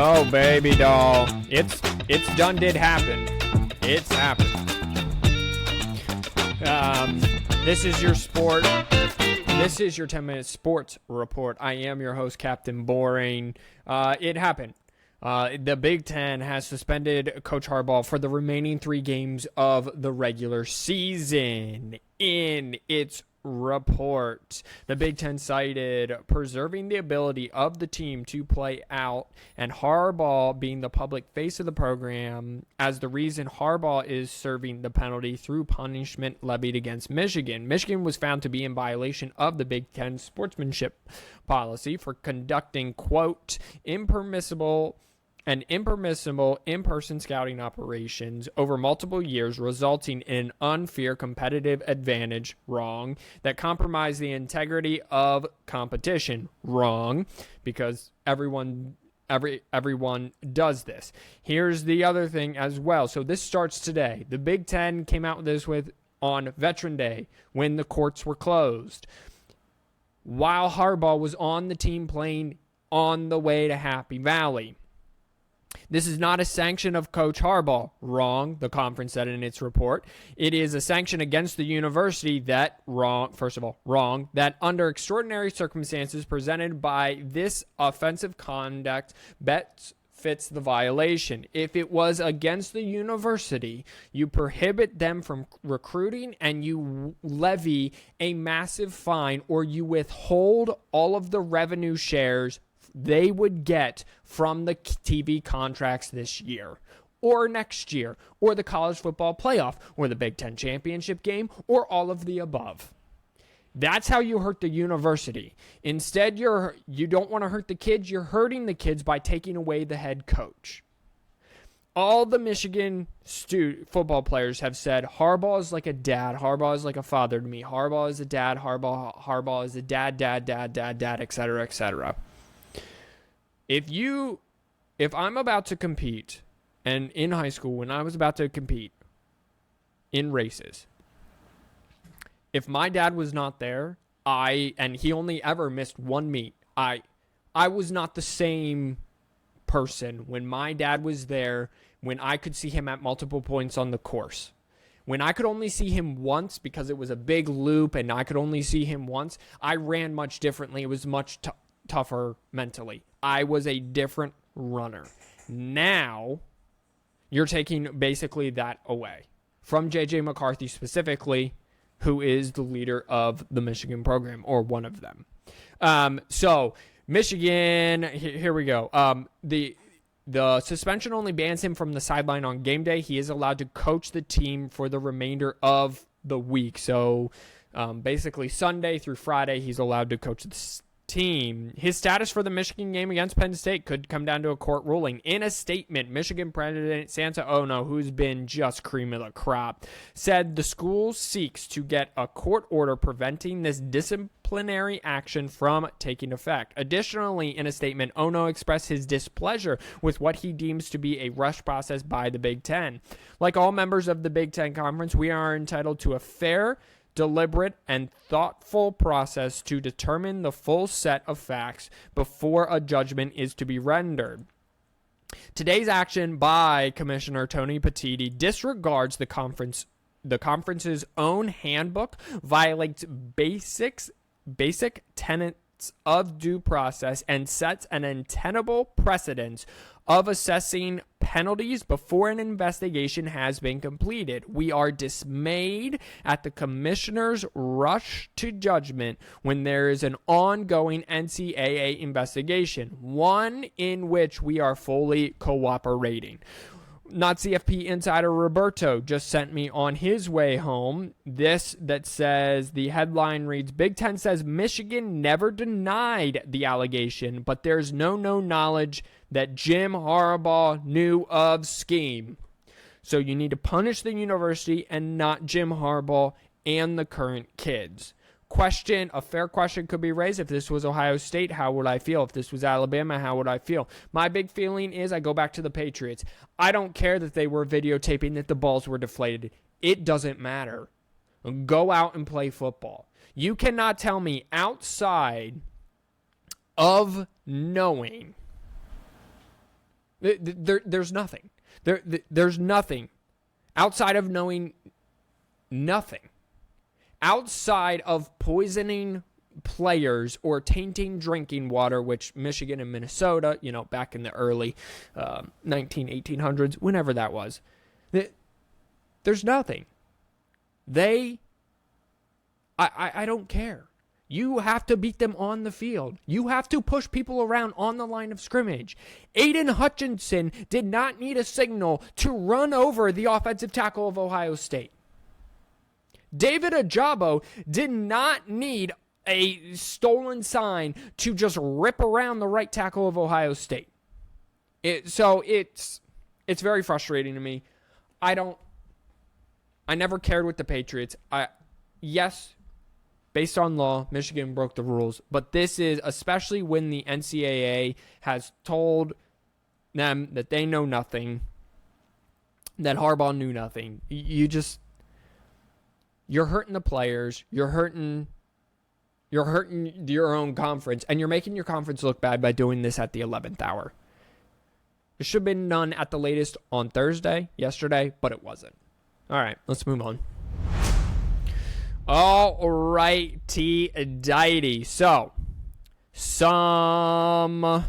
Oh, baby doll. It's done did happen. It's happened. This is your sport. This is your 10-minute sports report. I am your host, Captain Boring. It happened. The Big Ten has suspended Coach Harbaugh for the remaining 3 games of the regular season. In its report, the Big Ten cited preserving the ability of the team to play out and Harbaugh being the public face of the program as the reason Harbaugh is serving the penalty through punishment levied against Michigan. Michigan was found to be in violation of the Big Ten sportsmanship policy for conducting, quote, impermissible in-person scouting operations over multiple years, resulting in an unfair competitive advantage, wrong, that compromise the integrity of competition, wrong, because everyone does this. Here's the other thing as well. So this starts today. The Big Ten came out with this on Veteran Day when the courts were closed. While Harbaugh was on the team playing on the way to Happy Valley. This is not a sanction of Coach Harbaugh. Wrong, the conference said in its report. It is a sanction against the university that, wrong, that under extraordinary circumstances presented by this offensive conduct best fits the violation. If it was against the university, you prohibit them from recruiting and you levy a massive fine or you withhold all of the revenue shares they would get from the TV contracts this year or next year or the college football playoff or the Big Ten championship game or all of the above. That's how you hurt the university. Instead, you don't want to hurt the kids. You're hurting the kids by taking away the head coach. All the Michigan football players have said, Harbaugh is like a dad. Harbaugh is like a father to me. Harbaugh is a dad. Harbaugh is a dad, et cetera, et cetera. If I'm about to compete, and in high school, when I was about to compete in races, if my dad was not there, and he only ever missed one meet, I was not the same person when my dad was there, when I could see him at multiple points on the course. When I could only see him once because it was a big loop and I could only see him once, I ran much differently. It was much tougher mentally. I was a different runner. Now, you're taking basically that away from J.J. McCarthy specifically, who is the leader of the Michigan program, or one of them. So, Michigan, here we go. The suspension only bans him from the sideline on game day. He is allowed to coach the team for the remainder of the week. So, basically Sunday through Friday, he's allowed to coach the team. His status for the Michigan game against Penn State could come down to a court ruling. In a statement, Michigan President Santa Ono, who's been just cream of the crop, said the school seeks to get a court order preventing this disciplinary action from taking effect. Additionally, in a statement, Ono expressed his displeasure with what he deems to be a rush process by the Big Ten. Like all members of the Big Ten Conference, we are entitled to a fair, deliberate, and thoughtful process to determine the full set of facts before a judgment is to be rendered. Today's action by Commissioner Tony Petitti disregards the conference's own handbook, violates basic tenets of due process, and sets an untenable precedent of assessing penalties before an investigation has been completed. We are dismayed at the commissioner's rush to judgment when there is an ongoing NCAA investigation, one in which we are fully cooperating. Not CFP insider Roberto just sent me on his way home this that says, the headline reads, Big Ten says Michigan never denied the allegation, but there's no knowledge that Jim Harbaugh knew of scheme. So you need to punish the university and not Jim Harbaugh and the current kids. A fair question could be raised. If this was Ohio State, how would I feel? If this was Alabama, how would I feel? My big feeling is I go back to the Patriots. I don't care that they were videotaping that the balls were deflated. It doesn't matter. Go out and play football. You cannot tell me outside of knowing There's nothing. There's nothing outside of knowing nothing. Outside of poisoning players or tainting drinking water, which Michigan and Minnesota, back in the early 1800s, whenever that was, there's nothing. I don't care. You have to beat them on the field. You have to push people around on the line of scrimmage. Aiden Hutchinson did not need a signal to run over the offensive tackle of Ohio State. David Ajabo did not need a stolen sign to just rip around the right tackle of Ohio State. So it's very frustrating to me. I never cared with the Patriots. Yes, based on law, Michigan broke the rules. But this is, especially when the NCAA has told them that they know nothing, that Harbaugh knew nothing. You're hurting the players. You're hurting your own conference. And you're making your conference look bad by doing this at the 11th hour. It should have been done at the latest on Thursday, yesterday, but it wasn't. All right, let's move on. All right, T-Diety. So, some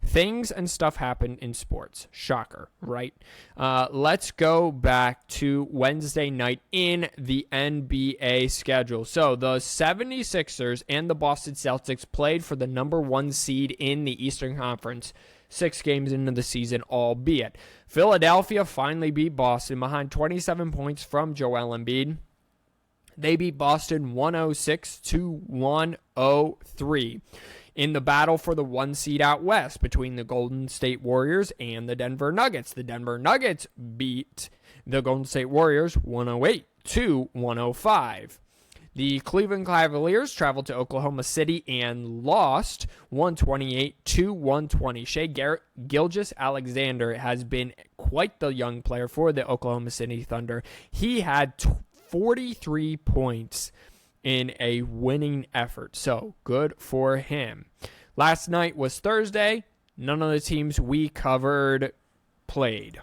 things and stuff happened in sports. Shocker, right? Let's go back to Wednesday night in the NBA schedule. So, the 76ers and the Boston Celtics played for the number 1 seed in the Eastern Conference. 6 games into the season, albeit. Philadelphia finally beat Boston behind 27 points from Joel Embiid. They beat Boston 106-103 in the battle for the 1 seed out west between the Golden State Warriors and the Denver Nuggets. The Denver Nuggets beat the Golden State Warriors 108-105. The Cleveland Cavaliers traveled to Oklahoma City and lost 128-120. Shai Gilgeous-Alexander has been quite the young player for the Oklahoma City Thunder. He had 43 points in a winning effort, so good for him. Last night was Thursday. None of the teams we covered played.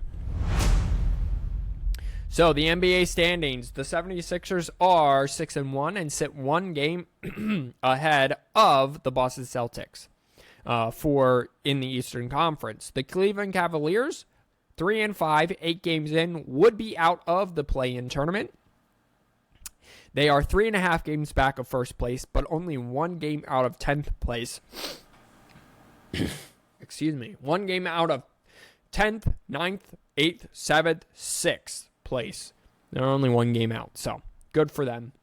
So the NBA standings, the 76ers are 6-1 and sit 1 game ahead of the Boston Celtics in the Eastern Conference. The Cleveland Cavaliers, 3-5, 8 games in, would be out of the play-in tournament. They are 3.5 games back of first place, but only 1 game out of 10th place. Excuse me. 1 game out of 10th, 9th, 8th, 7th, 6th place. They're only 1 game out, so good for them.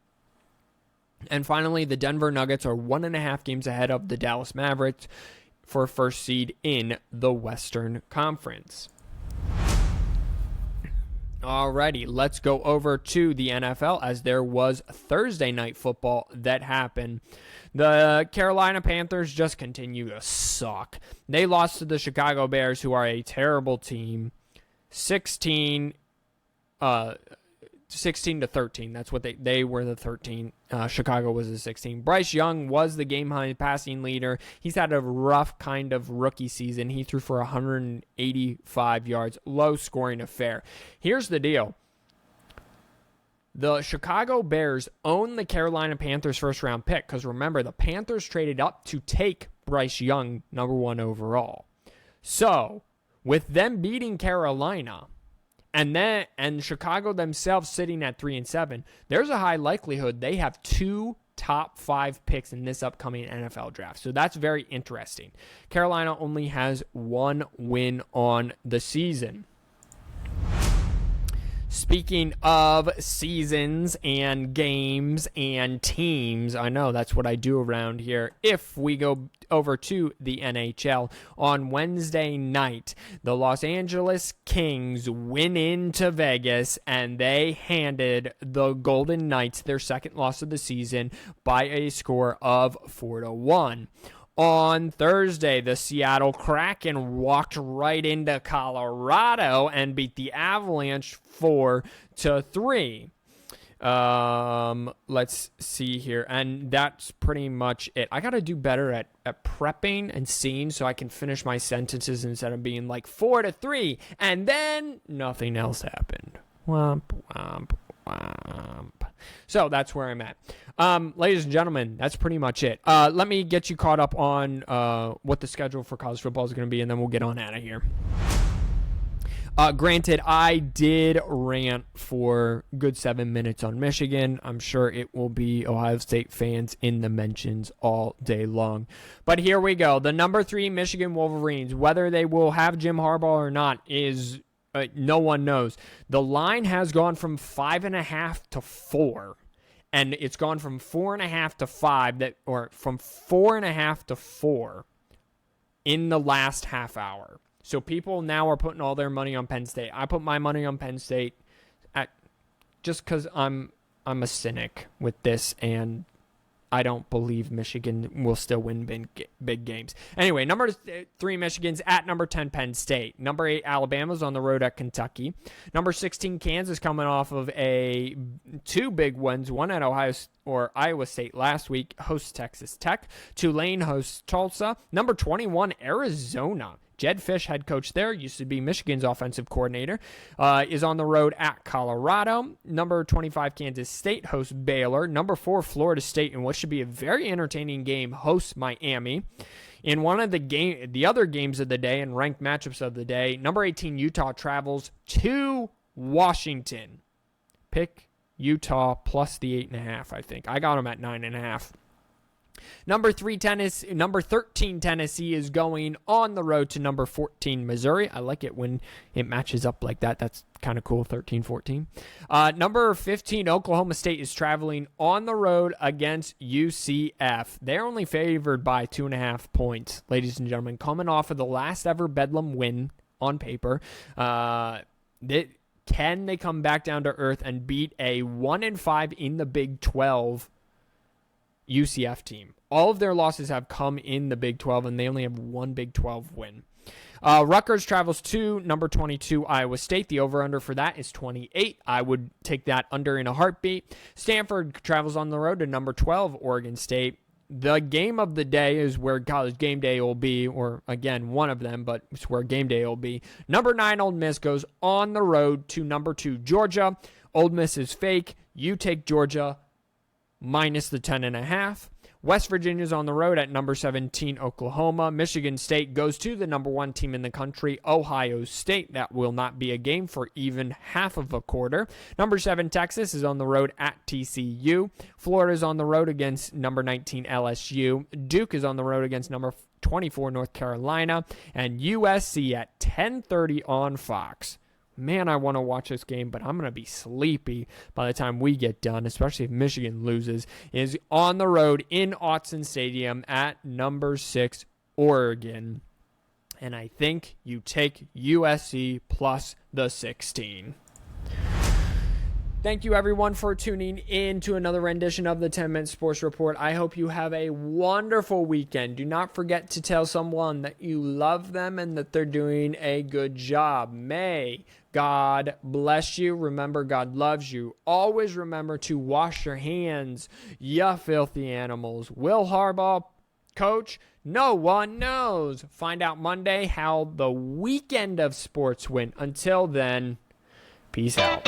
And finally, the Denver Nuggets are 1.5 games ahead of the Dallas Mavericks for first seed in the Western Conference. Alrighty, let's go over to the NFL as there was Thursday night football that happened. The Carolina Panthers just continue to suck. They lost to the Chicago Bears, who are a terrible team, 16 to 13. That's what they were, the 13. Chicago was the 16. Bryce Young was the game high passing leader. He's had a rough kind of rookie season. He threw for 185 yards. Low scoring affair. Here's the deal. The Chicago Bears own the Carolina Panthers first round pick because remember, the Panthers traded up to take Bryce Young number 1 overall. So, with them beating Carolina, and Chicago themselves sitting at 3-7, there's a high likelihood they have 2 top 5 picks in this upcoming NFL draft. So that's very interesting. Carolina only has 1 win on the season. Speaking of seasons and games and teams, I know that's what I do around here. If we go over to the NHL, on Wednesday night, the Los Angeles Kings went into Vegas and they handed the Golden Knights their second loss of the season by a score of 4-1. On Thursday, the Seattle Kraken walked right into Colorado and beat the Avalanche 4-3. Let's see here. And that's pretty much it. I got to do better at prepping and seeing so I can finish my sentences instead of being like 4-3. And then nothing else happened. Womp, womp, womp. So that's where I'm at. Ladies and gentlemen, that's pretty much it. Let me get you caught up on what the schedule for college football is going to be, and then we'll get on out of here. Granted, I did rant for good 7 minutes on Michigan. I'm sure it will be Ohio State fans in the mentions all day long. But here we go. The number 3 Michigan Wolverines, whether they will have Jim Harbaugh or not, is no one knows. The line has gone from 5.5 to 4. And it's gone from 4.5 to 5, or from 4.5 to 4 in the last half hour. So people now are putting all their money on Penn State. I put my money on Penn State just because I'm a cynic with this, and I don't believe Michigan will still win big games. Anyway, number 3 Michigan's at number 10 Penn State. Number 8 Alabama's on the road at Kentucky. Number 16 Kansas coming off of 2 big wins, one at Iowa State last week, hosts Texas Tech. Tulane hosts Tulsa. Number 21 Arizona. Jed Fish, head coach there, used to be Michigan's offensive coordinator, is on the road at Colorado. Number 25, Kansas State hosts Baylor. Number 4, Florida State, in what should be a very entertaining game, hosts Miami. In one of the other games of the day and ranked matchups of the day, number 18, Utah travels to Washington. Pick Utah plus the 8.5, I think. I got them at 9.5. Number 13 Tennessee is going on the road to number 14 Missouri. I like it when it matches up like that. That's kind of cool, 13-14. Number 15 Oklahoma State is traveling on the road against UCF. They're only favored by 2.5 points, ladies and gentlemen, coming off of the last ever Bedlam win on paper. Can they come back down to earth and beat a 1-5 in the Big 12 UCF team? All of their losses have come in the Big 12, and they only have one Big 12 win. Rutgers travels to number 22 Iowa State. The over-under for that is 28. I would take that under in a heartbeat. Stanford travels on the road to number 12 Oregon State. The game of the day is where College Game Day will be, or again, one of them, but it's where Game Day will be. Number 9 Ole Miss goes on the road to number 2 Georgia. Ole Miss is fake. You take Georgia minus the 10.5. West Virginia's on the road at number 17, Oklahoma. Michigan State goes to the number 1 team in the country, Ohio State. That will not be a game for even half of a quarter. Number 7, Texas is on the road at TCU. Florida's on the road against number 19, LSU. Duke is on the road against number 24, North Carolina. And USC at 10:30 on Fox. Man, I want to watch this game, but I'm going to be sleepy by the time we get done, especially if Michigan loses, is on the road in Autzen Stadium at number 6, Oregon. And I think you take USC plus the 16. Thank you, everyone, for tuning in to another rendition of the 10-Minute Sports Report. I hope you have a wonderful weekend. Do not forget to tell someone that you love them and that they're doing a good job. May God bless you. Remember, God loves you. Always remember to wash your hands, you filthy animals. Will Harbaugh coach? No one knows. Find out Monday how the weekend of sports went. Until then, peace out.